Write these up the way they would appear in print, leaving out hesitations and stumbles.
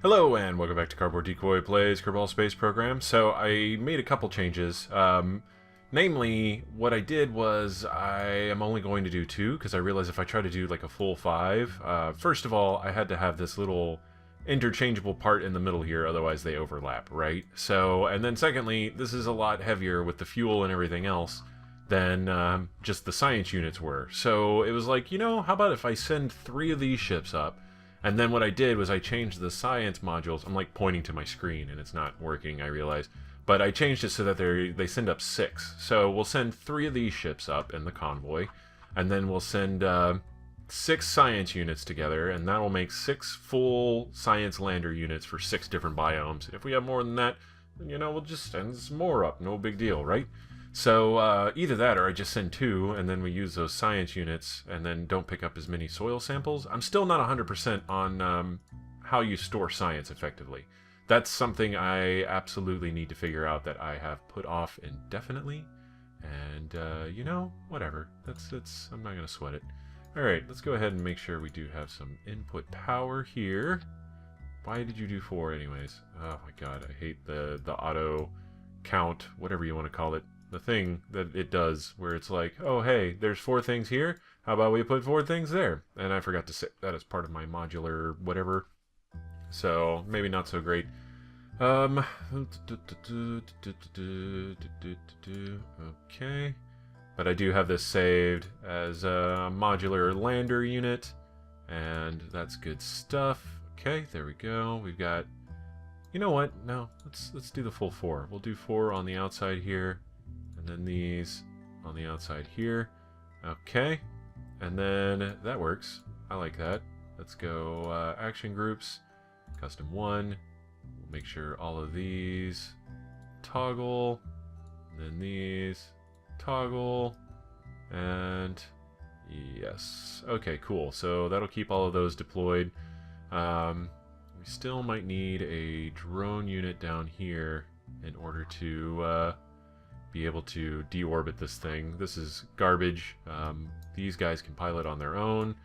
Hello and welcome back to Cardboard Decoy Plays Kerbal Space Program. So I made a couple changes. Namely, what I did was I am only going to do two because I realized if I try to do like a full five, first of all, I had to have this little interchangeable part in the middle here, otherwise they overlap, right? So, and then secondly, this is a lot heavier with the fuel and everything else than just the science units were. So it was like, how about if I send three of these ships up? And then what I did was I changed the science modules. I'm like pointing to my screen and it's not working, I realize. But I changed it so that they send up six. So we'll send three of these ships up in the convoy. And then we'll send six science units together. And that'll make six full science lander units for six different biomes. If we have more than that, then, we'll just send some more up. No big deal, right? So either that or I just send two and then we use those science units and then don't pick up as many soil samples. I'm still not 100% on how you store science effectively. That's something I absolutely need to figure out that I have put off indefinitely. And, whatever. I'm not going to sweat it. Alright, let's go ahead and make sure we do have some input power here. Why did you do 4 anyways? Oh my god, I hate the auto count, whatever you want to call it. The thing that it does where it's like, oh hey, there's 4 things here, how about we put 4 things there? And I forgot to say that as part of my modular whatever, so maybe not so great. Okay, but I do have this saved as a modular lander unit, and that's good stuff. Okay, there we go. We've got, you know what, no, let's do the full 4. We'll do 4 on the outside here, and then these on the outside here. Okay, and then that works. I like that. Let's go action groups, custom 1. We'll make sure all of these toggle, and then these toggle, and yes. Okay, cool. So that'll keep all of those deployed. We still might need a drone unit down here in order to be able to deorbit this thing. This is garbage. These guys can pilot on their own.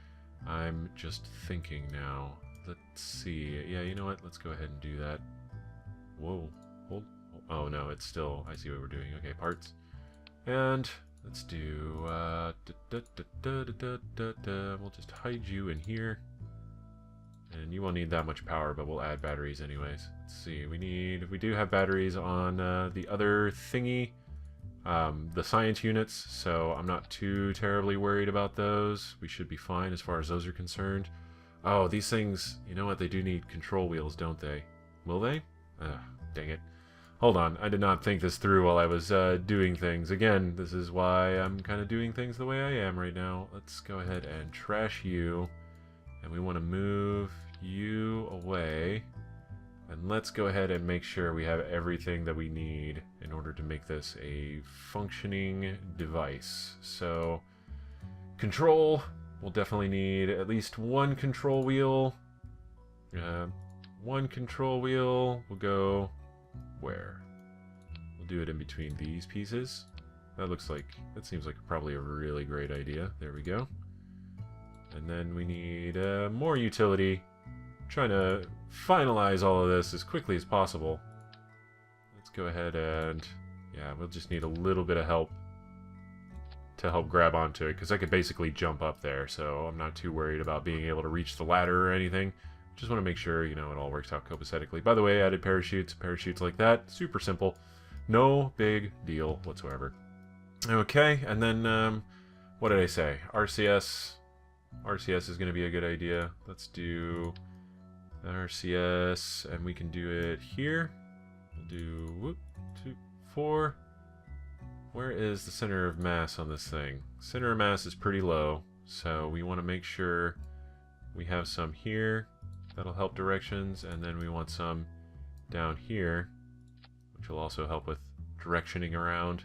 I'm just thinking now. Let's see. Yeah, you know what? Let's go ahead and do that. Whoa. Hold. Oh, no, it's still... I see what we're doing. Okay, parts. And let's do... We'll just hide you in here. And you won't need that much power, but we'll add batteries anyways. Let's see. We do have batteries on the other thingy. The science units, so I'm not too terribly worried about those. We should be fine as far as those are concerned. Oh, these things, you know what? They do need control wheels, don't they? Will they? Dang it. Hold on, I did not think this through while I was doing things. Again, this is why I'm kind of doing things the way I am right now. Let's go ahead and trash you. And we want to move you away. And let's go ahead and make sure we have everything that we need in order to make this a functioning device. So, control, we'll definitely need at least one control wheel. One control wheel will go where? We'll do it in between these pieces. That seems like probably a really great idea. There we go. And then we need more utility. Trying to finalize all of this as quickly as possible. Let's go ahead and... yeah, we'll just need a little bit of help to help grab onto it, because I could basically jump up there, so I'm not too worried about being able to reach the ladder or anything. Just want to make sure, it all works out copacetically. By the way, I added parachutes like that. Super simple. No big deal whatsoever. Okay, and then, what did I say? RCS. RCS is going to be a good idea. Let's do... RCS, and we can do it here. We'll do 2, 4. Where is the center of mass on this thing? Center of mass is pretty low, so we want to make sure we have some here. That'll help directions, and then we want some down here, which will also help with directioning around.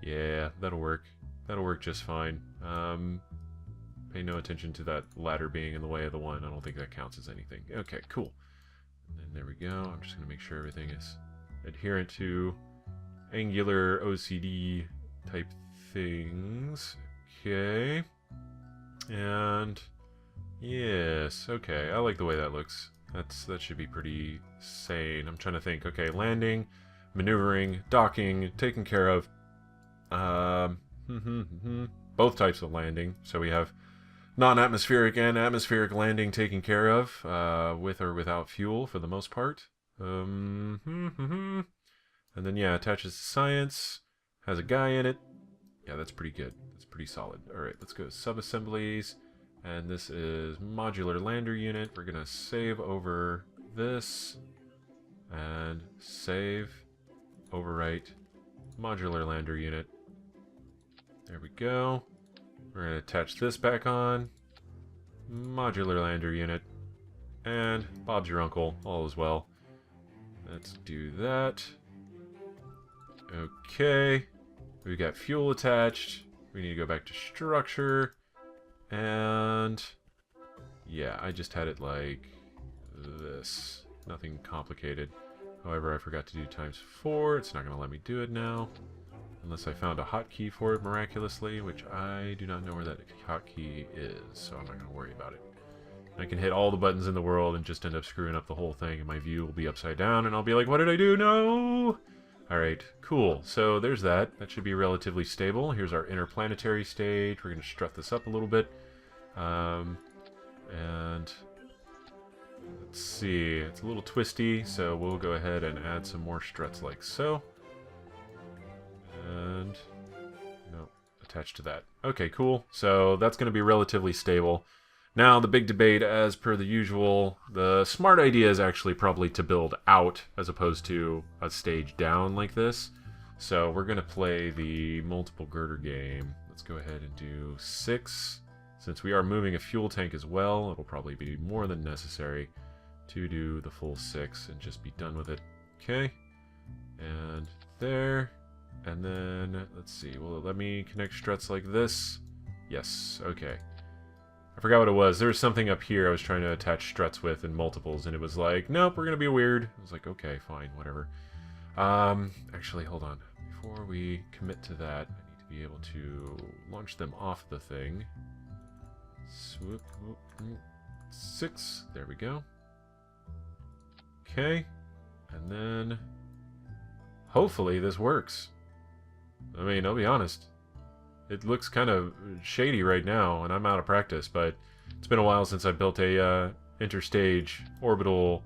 Yeah, that'll work. That'll work just fine. Pay no attention to that ladder being in the way of the one. I don't think that counts as anything. Okay, cool. And then there we go. I'm just going to make sure everything is adherent to angular OCD type things. Okay. And yes, okay. I like the way that looks. That should be pretty sane. I'm trying to think. Okay, landing, maneuvering, docking, taken care of. Both types of landing. So we have non-atmospheric and atmospheric landing taken care of, with or without fuel for the most part. And then yeah, attaches to science, has a guy in it. Yeah, that's pretty good. That's pretty solid. Alright, let's go sub-assemblies. And this is modular lander unit. We're gonna save over this. And save, overwrite, modular lander unit. There we go. We're gonna attach this back on. Modular lander unit. And Bob's your uncle, all is well. Let's do that. Okay. We got fuel attached. We need to go back to structure. And yeah, I just had it like this. Nothing complicated. However, I forgot to do ×4. It's not going to let me do it now. Unless I found a hotkey for it miraculously, which I do not know where that hotkey is, so I'm not going to worry about it. I can hit all the buttons in the world and just end up screwing up the whole thing, and my view will be upside down, and I'll be like, what did I do? No! Alright, cool. So there's that. That should be relatively stable. Here's our interplanetary stage. We're going to strut this up a little bit. And let's see. It's a little twisty, so we'll go ahead and add some more struts like so. And no, attached to that. Okay, cool. So that's going to be relatively stable. Now, the big debate, as per the usual, the smart idea is actually probably to build out as opposed to a stage down like this. So we're going to play the multiple girder game. Let's go ahead and do 6. Since we are moving a fuel tank as well, it'll probably be more than necessary to do the full 6 and just be done with it. Okay, and there. And then, let's see, will it let me connect struts like this? Yes, okay. I forgot what it was. There was something up here I was trying to attach struts with in multiples, and it was like, nope, we're going to be weird. I was like, okay, fine, whatever. Actually, hold on. Before we commit to that, I need to be able to launch them off the thing. Swoop, whoop, 6. There we go. Okay. And then, hopefully this works. I mean, I'll be honest. It looks kind of shady right now, and I'm out of practice, but it's been a while since I built a interstage orbital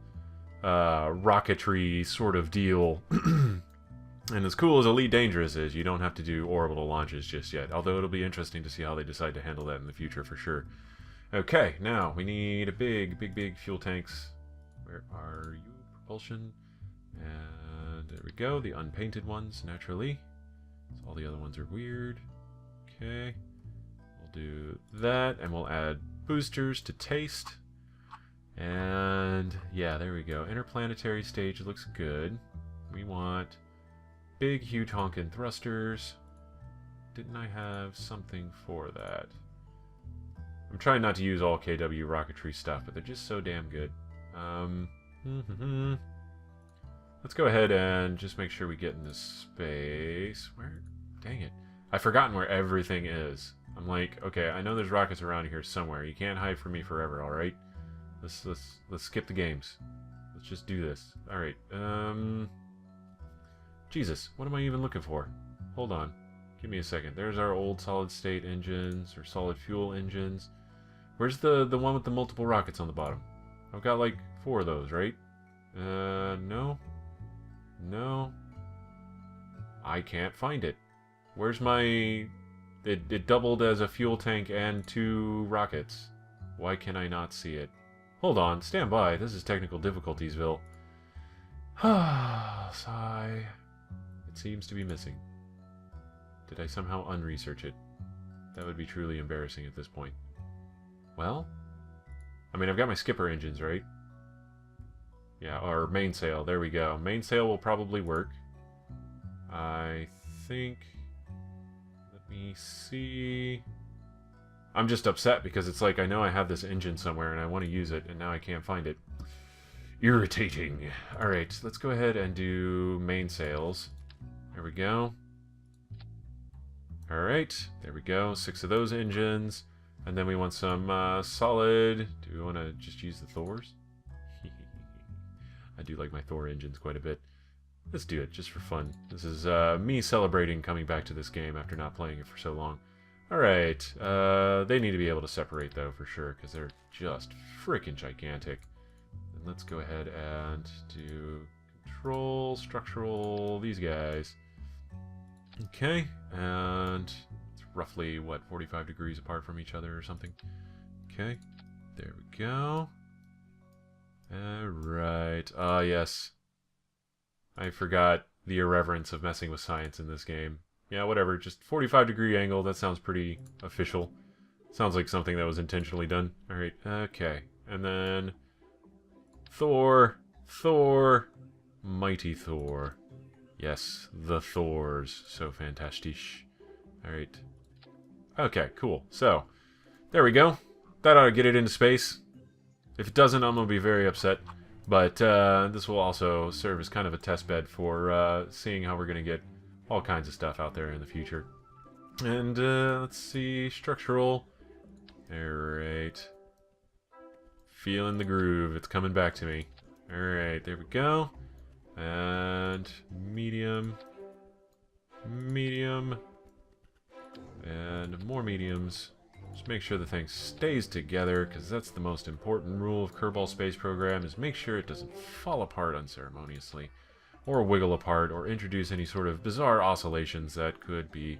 rocketry sort of deal. And as cool as Elite Dangerous is, you don't have to do orbital launches just yet, although it'll be interesting to see how they decide to handle that in the future for sure. Okay, now we need a big fuel tanks. Where are you? Propulsion. And there we go, the unpainted ones, naturally. So all the other ones are weird. Okay, we'll do that, and we'll add boosters to taste. And yeah, there we go. Interplanetary stage looks good. We want big, huge honkin' thrusters. Didn't I have something for that? I'm trying not to use all KW rocketry stuff, but they're just so damn good. Let's go ahead and just make sure we get into space. Where? Dang it. I've forgotten where everything is. I'm like, okay, I know there's rockets around here somewhere. You can't hide from me forever, alright? Let's skip the games. Let's just do this. Alright, Jesus, what am I even looking for? Hold on. Give me a second. There's our old solid state engines, or solid fuel engines. Where's the one with the multiple rockets on the bottom? I've got like 4 of those, right? No. No. I can't find it. Where's my... It doubled as a fuel tank and 2 rockets. Why can I not see it? Hold on, stand by. This is technical difficultiesville. Sigh. It seems to be missing. Did I somehow unresearch it? That would be truly embarrassing at this point. Well? I mean, I've got my skipper engines, right? Yeah, or mainsail. There we go. Mainsail will probably work. I think... Let me see... I'm just upset because it's like I know I have this engine somewhere and I want to use it, and now I can't find it. Irritating. Alright, let's go ahead and do mainsails. There we go. Alright, there we go. 6 of those engines. And then we want some solid... Do we want to just use the Thors? I do like my Thor engines quite a bit. Let's do it, just for fun. This is me celebrating coming back to this game after not playing it for so long. Alright, they need to be able to separate, though, for sure, because they're just freaking gigantic. And let's go ahead and do control, structural, these guys. Okay, and it's roughly, what, 45 degrees apart from each other or something? Okay, there we go. Alright, yes. I forgot the irreverence of messing with science in this game. Yeah, whatever, just 45-degree angle, that sounds pretty official. Sounds like something that was intentionally done. Alright, okay. And then... Thor, mighty Thor. Yes, the Thors, so fantastic. Alright. Okay, cool. So, there we go. That ought to get it into space. If it doesn't, I'm going to be very upset. But this will also serve as kind of a test bed for seeing how we're going to get all kinds of stuff out there in the future. And let's see, structural. Alright. Feeling the groove. It's coming back to me. Alright, there we go. And medium. Medium. And more mediums. Just make sure the thing stays together, because that's the most important rule of Kerbal Space Program, is make sure it doesn't fall apart unceremoniously, or wiggle apart, or introduce any sort of bizarre oscillations that could be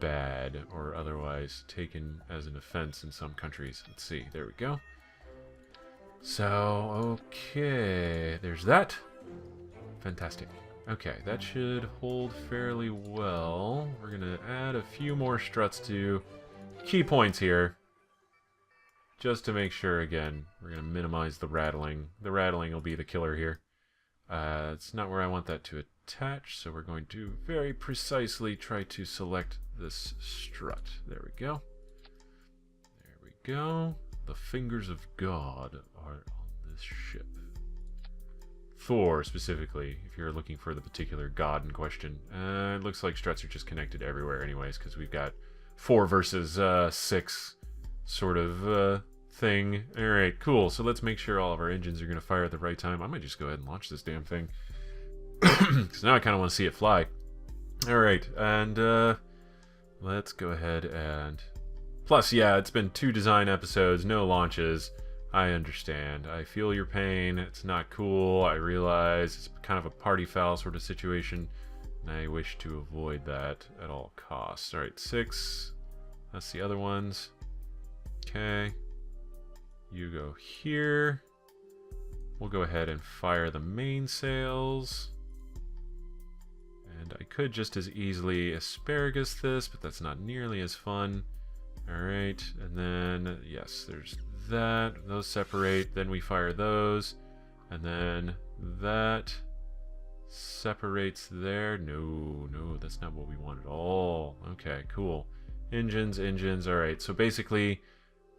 bad, or otherwise taken as an offense in some countries. Let's see, there we go. So, okay, there's that. Fantastic. Okay, that should hold fairly well. We're gonna add a few more struts to key points here, just to make sure. Again, we're going to minimize the rattling. The rattling will be the killer here. It's not where I want that to attach, so we're going to very precisely try to select this strut. There we go. There we go. The fingers of God are on this ship. Thor, specifically, if you're looking for the particular god in question. It looks like struts are just connected everywhere anyways, because we've got 4 versus 6 sort of thing. Alright, cool. So let's make sure all of our engines are going to fire at the right time. I might just go ahead and launch this damn thing, because now I kind of want to see it fly. Alright, and let's go ahead and... Plus, yeah, it's been 2 design episodes, no launches. I understand. I feel your pain. It's not cool. I realize it's kind of a party foul sort of situation. I wish to avoid that at all costs. Alright, 6. That's the other ones. Okay. You go here. We'll go ahead and fire the mainsails. And I could just as easily asparagus this, but that's not nearly as fun. Alright, and then, yes, there's that. Those separate. Then we fire those. And then that... separates there. No, that's not what we want at all. Okay, cool. Engines. Alright, so basically,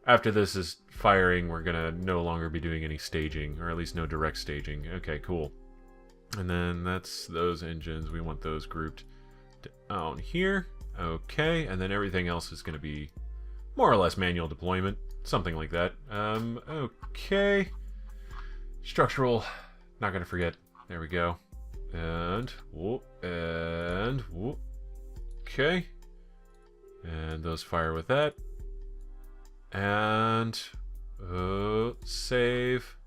after this is firing, we're gonna no longer be doing any staging, or at least no direct staging. Okay, cool. And then that's those engines. We want those grouped down here. Okay, and then everything else is gonna be more or less manual deployment. Something like that. Okay. Structural. Not gonna forget. There we go. And whoop, and whoop. Okay. And those fire with that. And save.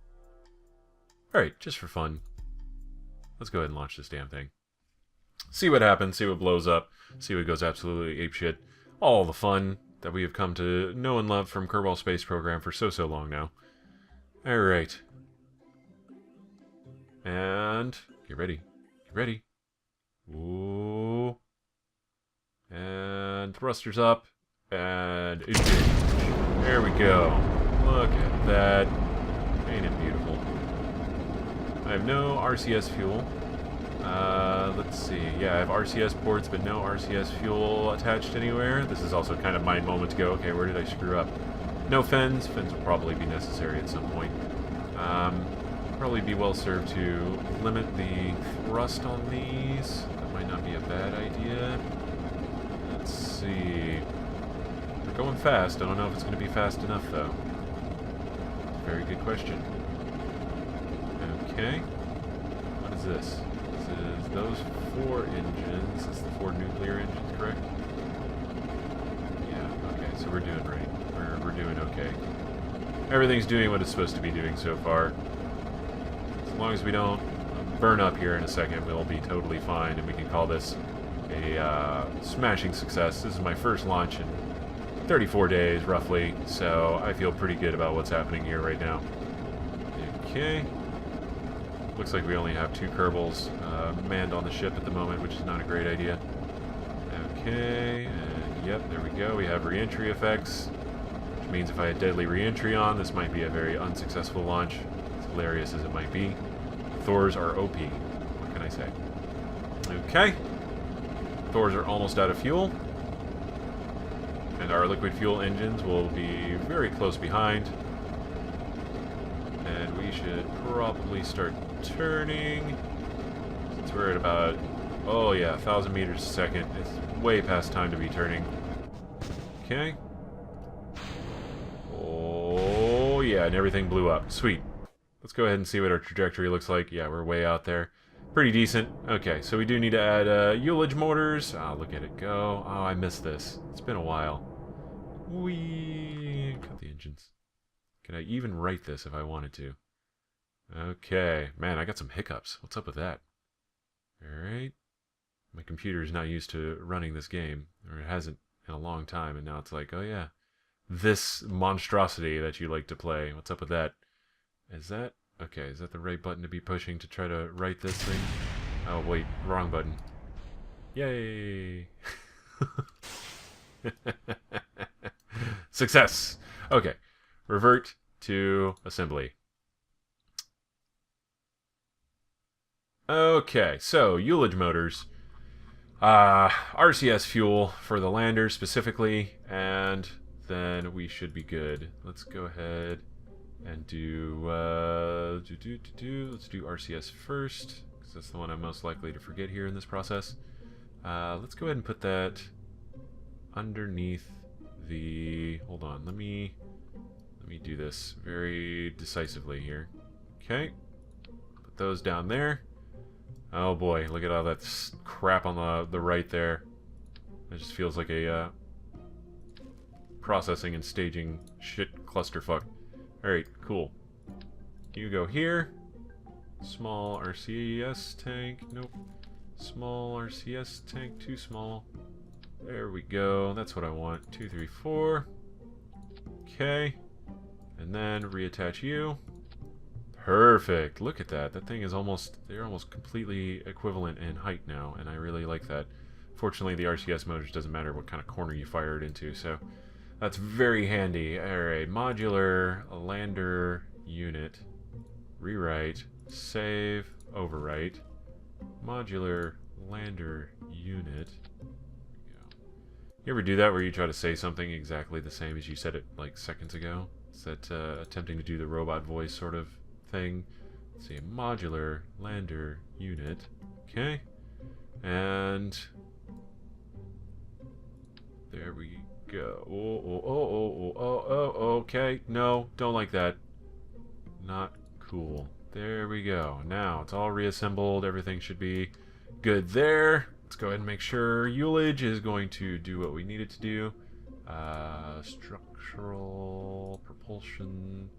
Alright, just for fun. Let's go ahead and launch this damn thing. See what happens, see what blows up, see what goes absolutely apeshit. All the fun that we have come to know and love from Kerbal Space Program for so long now. Alright. And get ready. Get ready. Ooh. And thrusters up. And engage. There we go. Look at that. Ain't it beautiful? I have no RCS fuel. Let's see. Yeah, I have RCS ports, but no RCS fuel attached anywhere. This is also kind of my moment to go, okay, where did I screw up? No fins. Fins will probably be necessary at some point. Probably be well served to limit the thrust on these. That might not be a bad idea. Let's see. We're going fast. I don't know if it's going to be fast enough, though. Very good question. Okay. is this? This is those 4 engines. This is the 4 nuclear engines, correct? Yeah, okay, so we're doing right. We're doing okay. Everything's doing what it's supposed to be doing so far. As long as we don't burn up here in a second, we'll be totally fine, and we can call this a smashing success. This is my first launch in 34 days, roughly, so I feel pretty good about what's happening here right now. Okay. Looks like we only have 2 Kerbals manned on the ship at the moment, which is not a great idea. Okay, and yep, there we go. We have re-entry effects, which means if I had deadly re-entry on, this might be a very unsuccessful launch, as hilarious as it might be. Thors are OP. What can I say? Okay. Thors are almost out of fuel. And our liquid fuel engines will be very close behind. And we should probably start turning. Since we're at about, oh yeah, 1,000 meters a second. It's way past time to be turning. Okay. Oh yeah, and everything blew up. Sweet. Let's go ahead and see what our trajectory looks like. Yeah, we're way out there. Pretty decent. Okay, so we do need to add ullage motors. Oh, look at it go. Oh, I missed this. It's been a while. Whee! Cut the engines. Can I even write this if I wanted to? Okay. Man, I got some hiccups. What's up with that? Alright. My computer is not used to running this game. Or it hasn't in a long time, and now it's like, oh yeah. This monstrosity that you like to play. What's up with that? Is that... Okay, is that the right button to be pushing to try to write this thing? Oh, wait. Wrong button. Yay! Success! Okay. Revert to assembly. Okay, so, ullage motors. RCS fuel for the lander specifically, and then we should be good. Let's go ahead and do, let's do RCS first, because that's the one I'm most likely to forget here in this process. Let's go ahead and put that underneath the, hold on, let me do this very decisively here. Okay, put those down there. Oh boy, look at all that crap on the right there. It just feels like a processing and staging shit clusterfuck. Alright, cool. You go here. Small RCS tank. Nope. Small RCS tank. Too small. There we go. That's what I want. 2, 3, 4. Okay. And then reattach you. Perfect. Look at that. That thing is almost... They're almost completely equivalent in height now, and I really like that. Fortunately, the RCS motors doesn't matter what kind of corner you fire it into, so... That's very handy. Alright, modular lander unit. Rewrite. Save. Overwrite. Modular lander unit. You ever do that where you try to say something exactly the same as you said it like seconds ago? It's that attempting to do the robot voice sort of thing. Let's see, modular lander unit. Okay. And there we go. Oh, okay. No, don't like that. Not cool. There we go. Now it's all reassembled. Everything should be good there. Let's go ahead and make sure ullage is going to do what we need it to do. Structural propulsion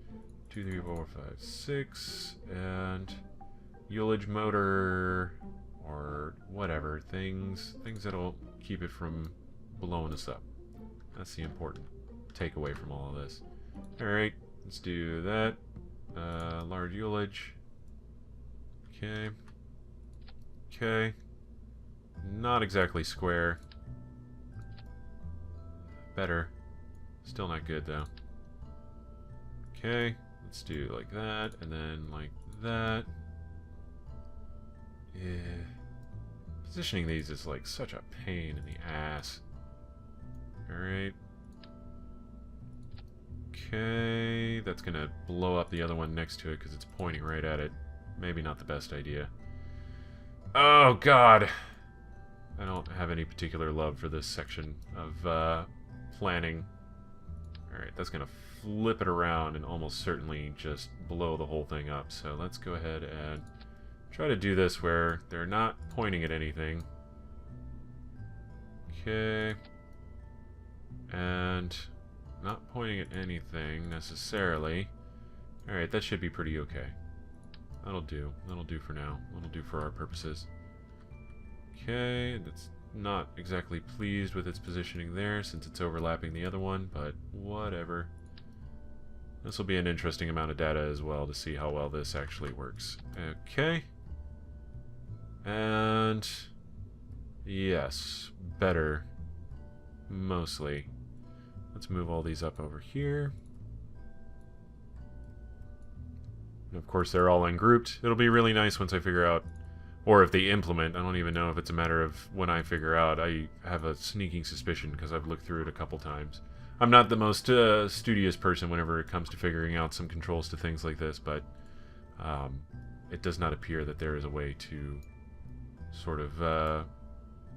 2, 3, 4, 5, 6, and ullage motor or whatever things that'll keep it from blowing us up. That's the important takeaway from all of this. Alright, let's do that. Large ullage. Okay. Okay. Not exactly square. Better. Still not good, though. Okay. Let's do like that, and then like that. Yeah. Positioning these is like such a pain in the ass. Alright. Okay, that's gonna blow up the other one next to it because it's pointing right at it. Maybe not the best idea. Oh, God! I don't have any particular love for this section of planning. Alright, that's gonna flip it around and almost certainly just blow the whole thing up. So let's go ahead and try try to do this where they're not pointing at anything. Okay. And not pointing at anything necessarily. Alright, that should be pretty okay. That'll do. That'll do for now. That'll do for our purposes. Okay, that's not exactly pleased with its positioning there since it's overlapping the other one, but whatever. This will be an interesting amount of data as well to see how well this actually works. Okay. And yes, better. Mostly. Let's move all these up over here. And of course, they're all ungrouped. It'll be really nice once I figure out, or if they implement. I don't even know if it's a matter of when I figure out. I have a sneaking suspicion because I've looked through it a couple times. I'm not the most studious person whenever it comes to figuring out some controls to things like this, but it does not appear that there is a way to sort of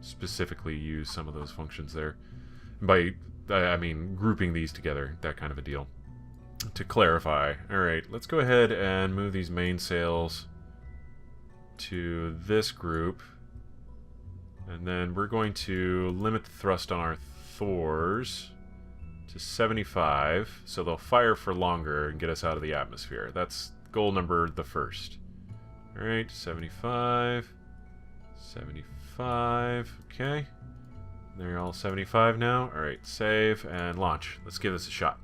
specifically use some of those functions there. By I mean grouping these together, that kind of a deal. To clarify, alright, let's go ahead and move these mainsails to this group, and then we're going to limit the thrust on our Thors to 75, so they'll fire for longer and get us out of the atmosphere. That's goal number the first. Alright, 75, 75, okay. They're all 75 now. Alright, save and launch. Let's give this a shot.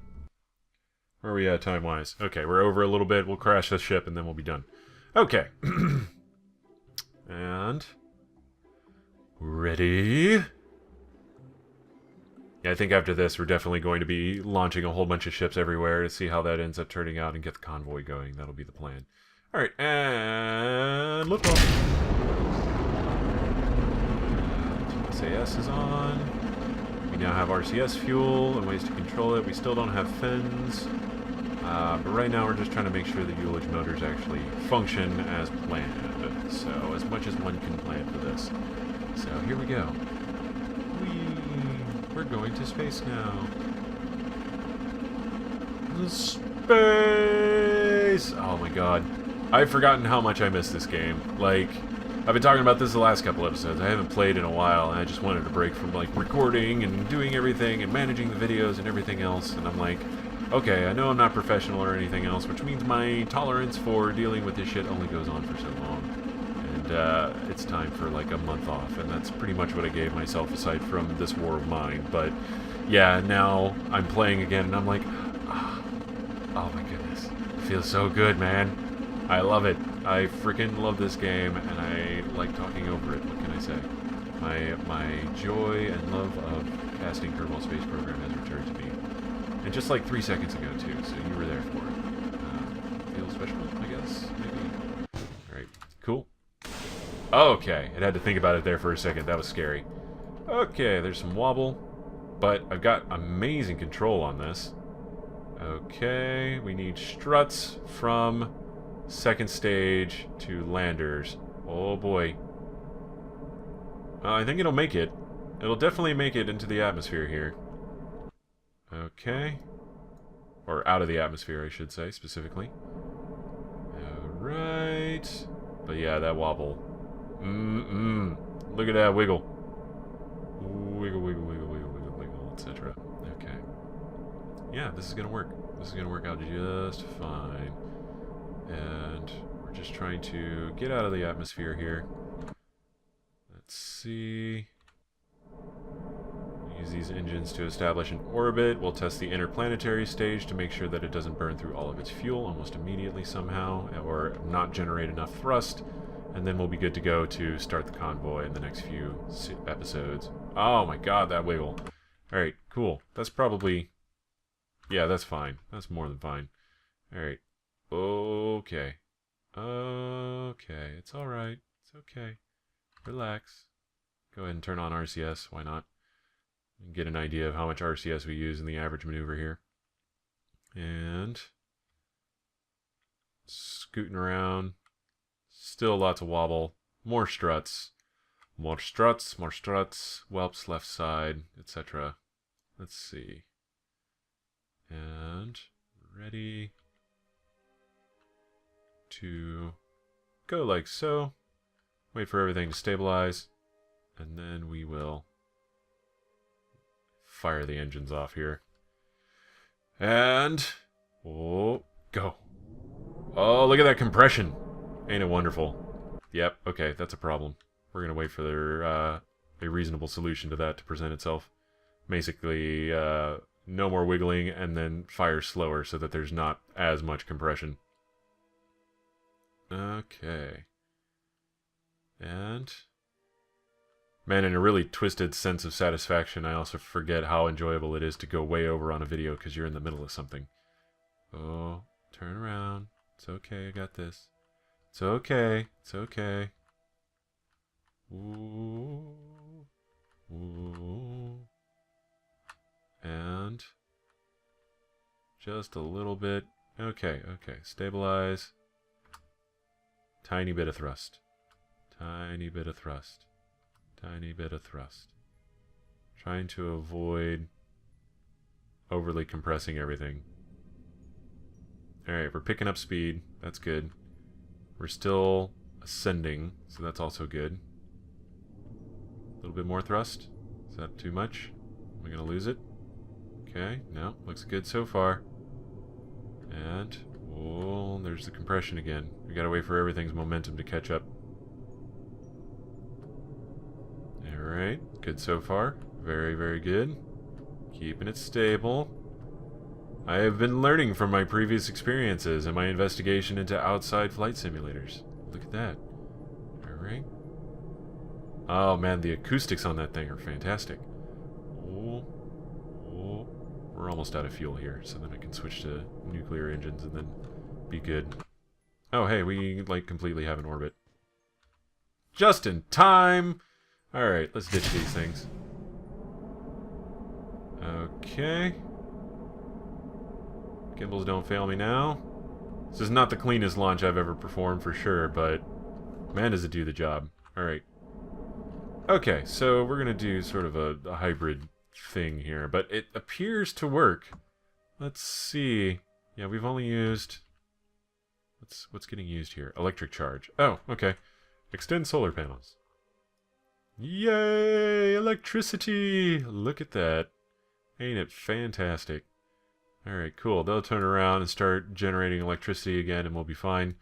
Where are we at time-wise? Okay, we're over a little bit. We'll crash the ship and then we'll be done. Okay. And ready? Yeah, I think after this we're definitely going to be launching a whole bunch of ships everywhere to see how that ends up turning out and get the convoy going. That'll be the plan. Alright, and look off. SAS is on. We now have RCS fuel and ways to control it. We still don't have fins. But right now we're just trying to make sure the ullage motors actually function as planned. So, as much as one can plan for this. So, here we go. We're going to space now. Space! Oh my god. I've forgotten how much I miss this game. Like, I've been talking about this the last couple episodes. I haven't played in a while, and I just wanted a break from, like, recording and doing everything and managing the videos and everything else. And I'm like, okay, I know I'm not professional or anything else, which means my tolerance for dealing with this shit only goes on for so long. And it's time for, like, a month off, and that's pretty much what I gave myself aside from this war of mine. But, yeah, now I'm playing again, and I'm like, oh my goodness. It feels so good, man. I love it. I freaking love this game, and I like talking over it. What can I say? My joy and love of casting Kerbal Space Program has returned to me. And just like 3 seconds ago, too, so you were there for it. Feels special, I guess? Maybe? Alright, cool. Okay, it had to think about it there for a second. That was scary. Okay, there's some wobble, but I've got amazing control on this. Okay, we need struts from second stage to landers. Oh boy. I think it'll make it. It'll definitely make it into the atmosphere here. Okay. Or out of the atmosphere, I should say, specifically. Alright. But yeah, that wobble. Look at that wiggle. Wiggle, wiggle, wiggle, wiggle, wiggle, wiggle, etc. Okay. Yeah, this is gonna work. This is gonna work out just fine. And we're just trying to get out of the atmosphere here. Let's see. Use these engines to establish an orbit. We'll test the interplanetary stage to make sure that it doesn't burn through all of its fuel almost immediately somehow, or not generate enough thrust, and then we'll be good to go to start the convoy in the next few episodes. Oh my god, that wiggle. Alright, cool. That's probably... yeah, that's fine. That's more than fine. Alright. Okay. Okay, it's alright. It's okay. Relax. Go ahead and turn on RCS, why not? And get an idea of how much RCS we use in the average maneuver here. And scooting around. Still lots of wobble. More struts. More struts, more struts. Whelps left side, etc. Let's see. And ready to go like so. Wait for everything to stabilize. And then we will fire the engines off here. And... oh, go. Oh, look at that compression. Ain't it wonderful? Yep, okay, that's a problem. We're going to wait for their, a reasonable solution to that to present itself. Basically, no more wiggling and then fire slower so that there's not as much compression. Okay. And... man, in a really twisted sense of satisfaction, I also forget how enjoyable it is to go way over on a video because you're in the middle of something. Oh, turn around. It's okay, I got this. It's okay, it's okay. Ooh. Ooh. And... just a little bit. Okay, okay, stabilize. Tiny bit of thrust. Tiny bit of thrust. Tiny bit of thrust. Trying to avoid overly compressing everything. Alright, we're picking up speed. That's good. We're still ascending, so that's also good. A little bit more thrust. Is that too much? Am I going to lose it? Okay, no, looks good so far. And, oh, there's the compression again. We gotta wait for everything's momentum to catch up. Alright, good so far. Very, very good. Keeping it stable. I have been learning from my previous experiences and my investigation into outside flight simulators. Look at that. Alright. Oh man, the acoustics on that thing are fantastic. Oh, oh. We're almost out of fuel here, so then I can switch to nuclear engines and then be good. Oh hey, we like completely have an orbit. Just in time! Alright, let's ditch these things. Okay. Gimbals don't fail me now. This is not the cleanest launch I've ever performed for sure, but man does it do the job. Alright. Okay, so we're gonna do sort of a hybrid thing here, but it appears to work. Let's see. Yeah, we've only used... What's getting used here? Electric charge. Oh, okay. Extend solar panels. Yay! Electricity! Look at that. Ain't it fantastic? Alright, cool. They'll turn around and start generating electricity again and we'll be fine.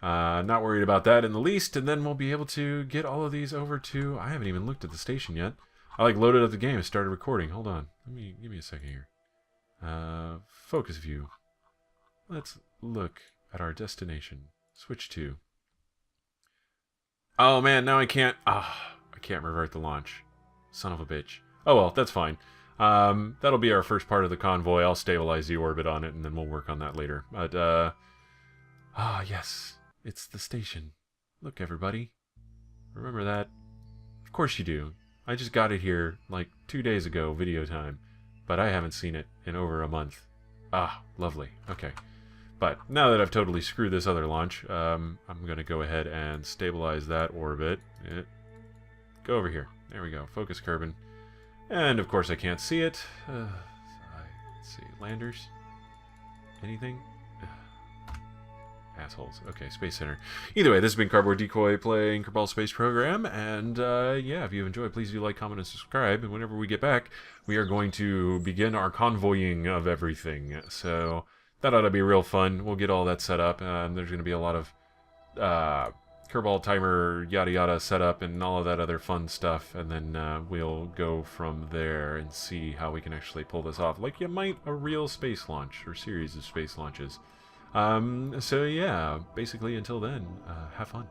Not worried about that in the least, and then we'll be able to get all of these over to... I haven't even looked at the station yet. I like loaded up the game and started recording. Hold on. Give me a second here. Focus view. Let's look at our destination. Switch to... oh man, now I can't... I can't revert the launch. Son of a bitch. Oh well, that's fine. That'll be our first part of the convoy. I'll stabilize the orbit on it, and then we'll work on that later. But, yes. It's the station. Look, everybody. Remember that? Of course you do. I just got it here, like, 2 days ago, video time. But I haven't seen it in over a month. Ah, lovely. Okay. But, now that I've totally screwed this other launch, I'm gonna go ahead and stabilize that orbit. Go over here. There we go. Focus Kerbin. And, of course, I can't see it. Let's see. Landers? Anything? Assholes. Okay, Space Center. Either way, this has been Cardboard Decoy playing Kerbal Space Program, and yeah, if you enjoyed, please do like, comment, and subscribe, and whenever we get back, we are going to begin our convoying of everything, so that ought to be real fun. We'll get all that set up, and there's going to be a lot of Kerbal timer, yada yada setup, and all of that other fun stuff, and then we'll go from there and see how we can actually pull this off, like you might a real space launch, or series of space launches. So yeah, basically until then, have fun.